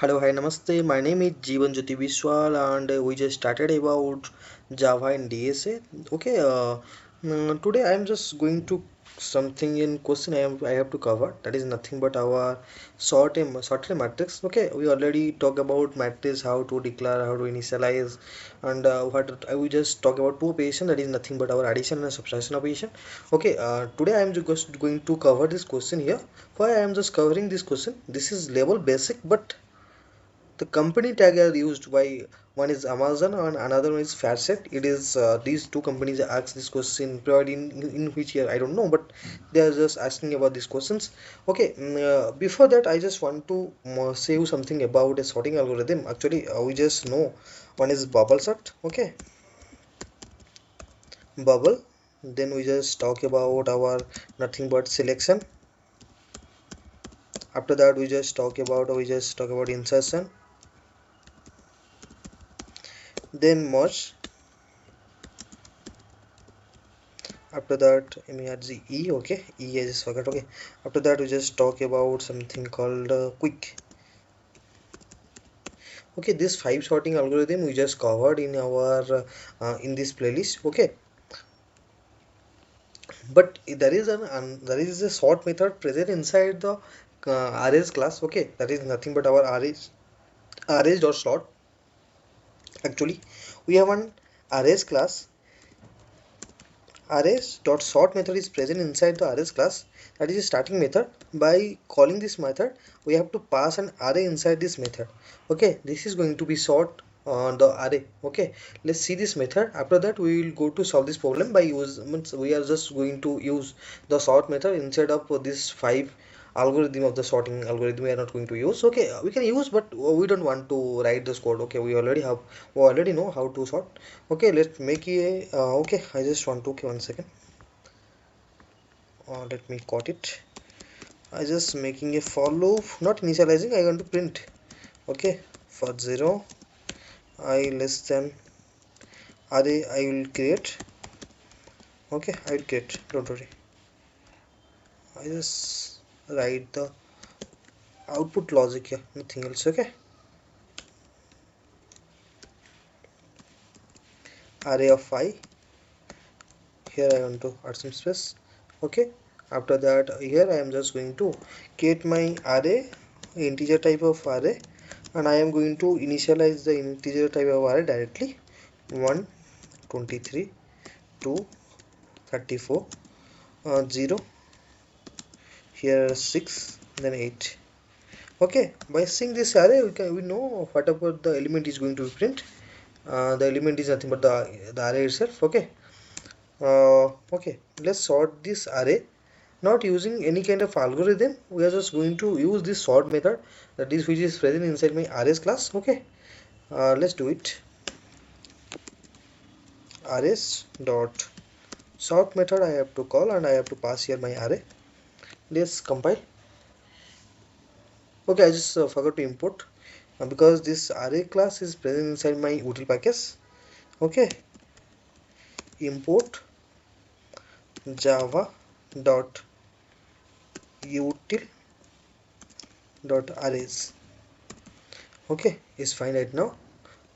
Hello, hi, namaste. My name is Jeevan Jyoti Biswal, and we just started about Java and DSA. Okay, today I am just going to something in question I have to cover. That is nothing but our sorted matrix. Okay, we already talked about matrix, how to declare, how to initialize, and what I will just talk about two operation. That is nothing but our addition and subtraction operation. Okay, today I am just going to cover this question here. Why I am just covering this question? This is level basic, but the company tag are used by one is Amazon and another one is Facet. It is these two companies ask this question probably in which year I don't know, but they are just asking about these questions. Okay, before that I just want to say you something about a sorting algorithm. Actually, we just know one is bubble sort. Okay, bubble. Then we just talk about our nothing but selection. After that we just talk about insertion. Then merge. After that MERGE. Okay, I just forgot. Okay, after that we just talk about something called quick. Okay, this five sorting algorithm we just covered in our in this playlist. Okay, but there is a sort method present inside the arrays class. Okay, that is nothing but our arrays dot sort. Actually, we have one arrays class. Arrays dot sort method is present inside the arrays class. That is a starting method. By calling this method, we have to pass an array inside this method. Okay, this is going to be sort on the array. Okay, let's see this method. After that, we will go to solve this problem by use means we are just going to use the sort method instead of this five algorithm of the sorting algorithm we are not going to use. Okay, we can use, but we don't want to write this code. Okay, we already know how to sort. Okay, let's make a okay, I just want to, okay, one second, let me cut it. I just making a for loop, not initializing. I want to print. Okay, for 0 I less than array I will create. Okay, I will create, don't worry. I just write the output logic here, nothing else. Okay, array of 5. Here I want to add some space. Okay, after that here I am just going to create my array, integer type of array, and I am going to initialize the integer type of array directly. 1 23 2 34 0, here 6, then 8. Okay, by seeing this array we know whatever the element is going to be print. The element is nothing but the array itself. Okay, okay, let's sort this array not using any kind of algorithm. We are just going to use this sort method, that is which is present inside my arrays class. Okay, let's do it. Arrays dot sort method I have to call, and I have to pass here my array. Let's compile. Okay, I just forgot to import because this array class is present inside my util package. Okay, import java dot util dot arrays. Okay, it's fine right now.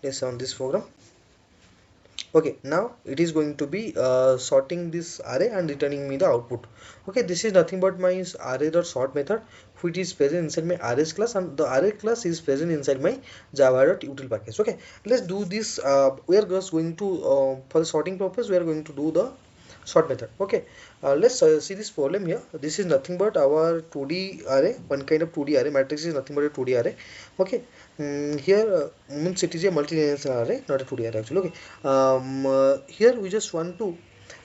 Let's run this program. Okay, now it is going to be sorting this array and returning me the output. Okay, this is nothing but my array dot sort method, which is present inside my arrays class, and the array class is present inside my java dot util package. Okay, let's do this. We are just going to for the sorting purpose we are going to do the sort method. Okay, let's see this problem here. This is nothing but our 2D array, one kind of 2D array. Matrix is nothing but a 2D array. Okay, here means it is a multi-dimensional array, not a 2D array actually. Okay, here we just want to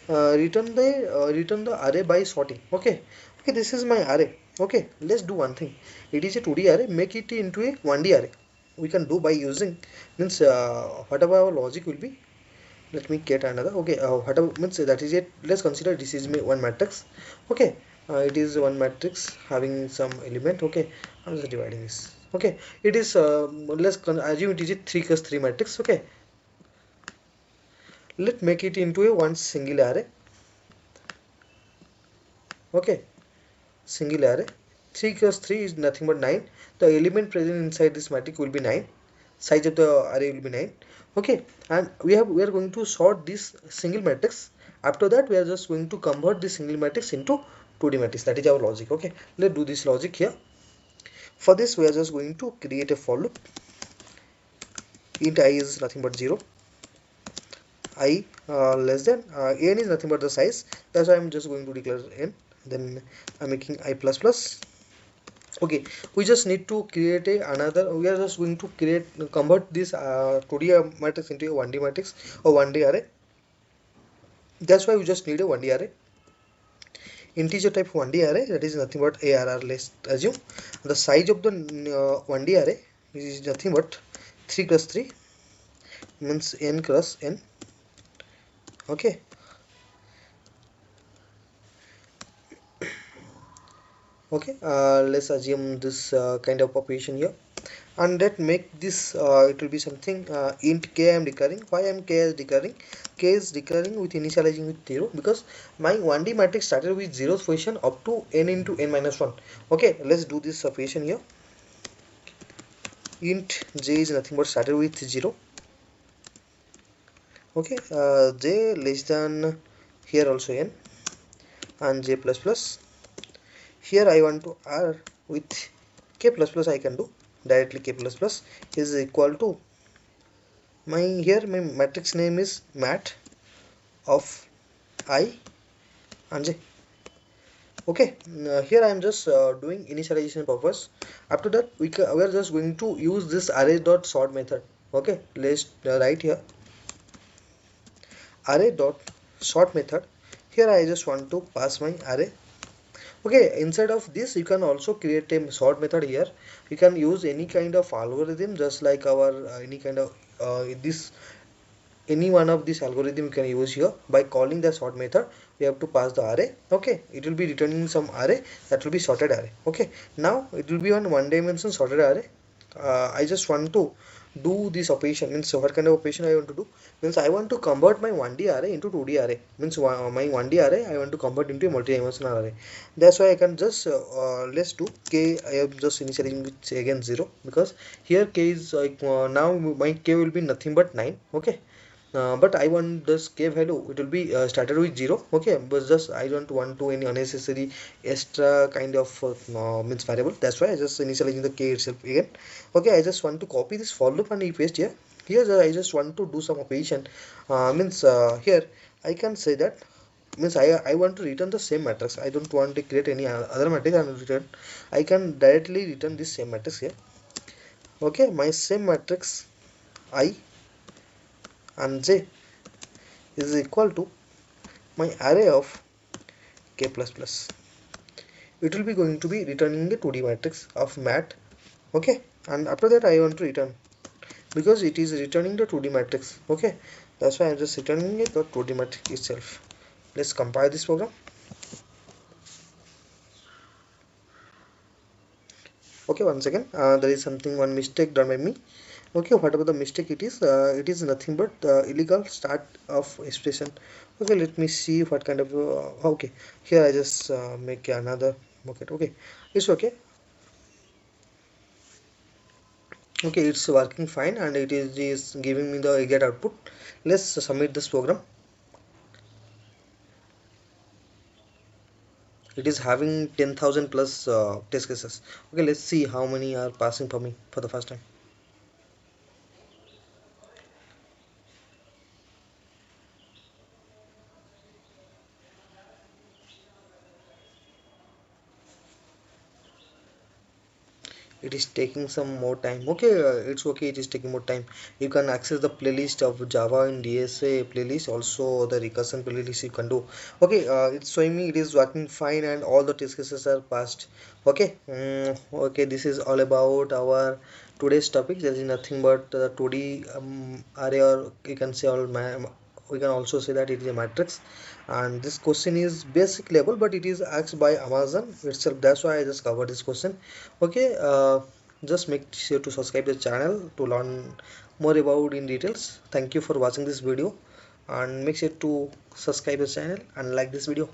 return the array by sorting. Okay, okay, this is my array. Okay, let's do one thing. It is a 2D array, make it into a 1D array. We can do by using means whatever our logic will be. Let me get another. Okay, whatever means that is it. Let's consider this is one matrix. Okay, it is one matrix having some element. Okay, I'm just dividing this. Okay, it is assume it is a 3 cross 3 matrix. Okay, let's make it into a one single array. Okay, single array. 3 cross 3 is nothing but 9. The element present inside this matrix will be 9. Size of the array will be 9. Okay, and we are going to sort this single matrix. After that, we are just going to convert this single matrix into 2D matrix. That is our logic. Okay, let's do this logic here. For this, we are just going to create a for loop. Int I is nothing but 0. I less than n is nothing but the size. That's why I'm just going to declare n. Then I'm making I plus plus. Okay, we just need to create another. We are just going to convert this 2D matrix into a 1D matrix or 1D array. That's why we just need a 1D array. Integer type 1D array, that is nothing but ARR. Let's assume the size of the 1D array is nothing but 3 cross 3, means n cross n. Okay, okay, let's assume this kind of operation here, and that make this it will be something int k I am declaring. Why I am k is declaring? K is declaring with initializing with 0 because my 1D matrix started with 0th position up to n into n minus 1. Okay, let's do this operation here. Int j is nothing but started with 0. Okay, j less than, here also n, and j plus plus. Here I want to add with k plus plus. I can do directly. K plus plus is equal to my, here my matrix name is mat of I and j. Okay, here I am just doing initialization purpose. After that, we are just going to use this array dot sort method. Okay, let's write here array dot sort method. Here I just want to pass my array. Okay, inside of this you can also create a sort method. Here you can use any kind of algorithm, just like our any kind of this any one of this algorithm you can use here. By calling the sort method, we have to pass the array. Okay, it will be returning some array, that will be sorted array. Okay, now it will be on one dimension sorted array. I just want to do this operation. Means what kind of operation I want to do? Means I want to convert my 1D array into 2D array. Means my 1D array I want to convert into a multi-dimensional array. That's why I can just let's do k. I am just initializing with again 0 because here k is like now my k will be nothing but 9. Okay, but I want this k value, it will be started with 0. Okay, but just I don't want to any unnecessary extra kind of means variable. That's why I just initializing the k itself again. Okay, I just want to copy this for loop and I paste here. Here I just want to do some operation. Means here I can say that, means I want to return the same matrix. I don't want to create any other matrix and return. I can directly return this same matrix here. Okay, my same matrix I and j is equal to my array of k plus plus. It will be going to be returning a 2D matrix of mat. Okay, and after that I want to return, because it is returning the 2D matrix. Okay, that's why I'm just returning it the 2D matrix itself. Let's compile this program. Okay, once again there is one mistake done by me. Okay, whatever the mistake it is nothing but illegal start of expression. Okay, let me see what kind of okay, here I just make another bucket. Okay, it's okay. Okay, it's working fine and it is giving me the get output. Let's submit this program. It is having 10,000 plus test cases. Okay, let's see how many are passing for me for the first time. It is taking some more time. Okay, it's okay, it is taking more time. You can access the playlist of Java in DSA playlist, also the recursion playlist you can do. Okay, it's showing me it is working fine and all the test cases are passed. Okay, okay, this is all about our today's topic. There is nothing but 2D array, or you can say we can also say that it is a matrix, and this question is basic level but it is asked by Amazon itself. That's why I just covered this question. Okay, just make sure to subscribe the channel to learn more about in details. Thank you for watching this video, and make sure to subscribe the channel and like this video.